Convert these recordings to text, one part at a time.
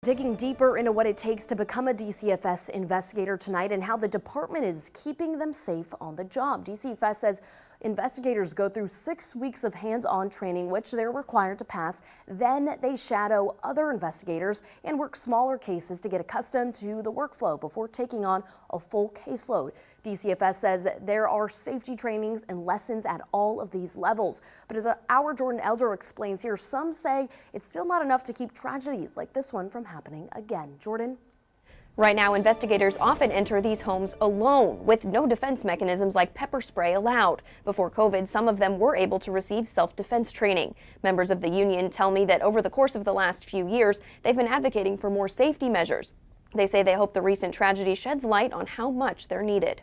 Digging deeper into what it takes to become a DCFS investigator tonight and how the department is keeping them safe on the job. DCFS says investigators go through 6 weeks of hands-on training, which they're required to pass. Then they shadow other investigators and work smaller cases to get accustomed to the workflow before taking on a full caseload. DCFS says there are safety trainings and lessons at all of these levels. But as our Jordan Elder explains here, some say it's still not enough to keep tragedies like this one from happening again. Jordan? Right now, investigators often enter these homes alone with no defense mechanisms like pepper spray allowed. Before COVID, some of them were able to receive self-defense training. Members of the union tell me that over the course of the last few years, they've been advocating for more safety measures. They say they hope the recent tragedy sheds light on how much they're needed.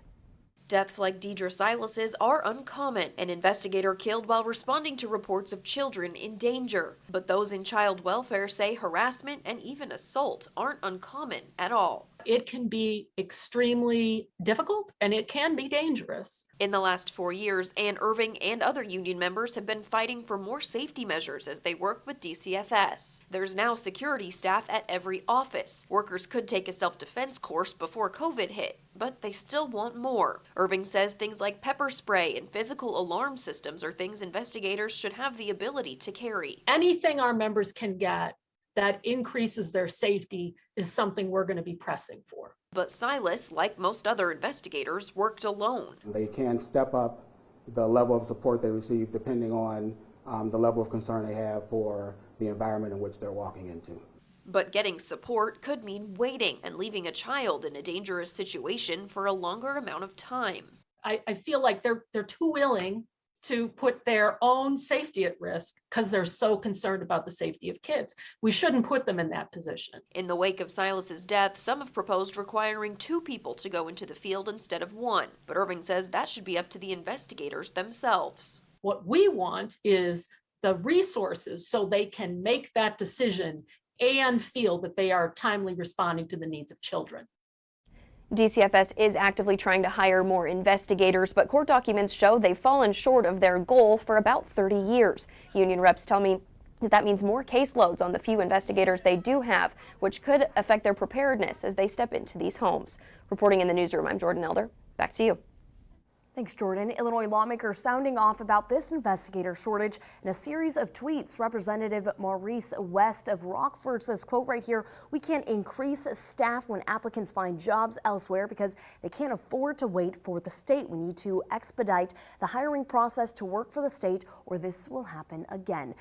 Deaths like Deidre Silas's are uncommon. An investigator killed while responding to reports of children in danger. But those in child welfare say harassment and even assault aren't uncommon at all. It can be extremely difficult and it can be dangerous. In the last 4 years, Ann Irving and other union members have been fighting for more safety measures as they work with DCFS. There's now security staff at every office. Workers could take a self-defense course before COVID hit, but they still want more. Irving says things like pepper spray and physical alarm systems are things investigators should have the ability to carry. Anything our members can get that increases their safety is something we're going to be pressing for. But Silas, like most other investigators, worked alone. They can step up the level of support they receive depending on the level of concern they have for the environment in which they're walking into. But getting support could mean waiting and leaving a child in a dangerous situation for a longer amount of time. I feel like they're too willing to put their own safety at risk because they're so concerned about the safety of kids. We shouldn't put them in that position. In the wake of Silas's death, some have proposed requiring 2 people to go into the field instead of 1. But Irving says that should be up to the investigators themselves. What we want is the resources so they can make that decision and feel that they are timely responding to the needs of children. DCFS is actively trying to hire more investigators, but court documents show they've fallen short of their goal for about 30 years. Union reps tell me that means more caseloads on the few investigators they do have, which could affect their preparedness as they step into these homes. Reporting in the newsroom, I'm Jordan Elder. Back to you. Thanks, Jordan. Illinois lawmakers sounding off about this investigator shortage in a series of tweets. Representative Maurice West of Rockford says, quote right here, "We can't increase staff when applicants find jobs elsewhere because they can't afford to wait for the state. We need to expedite the hiring process to work for the state or this will happen again."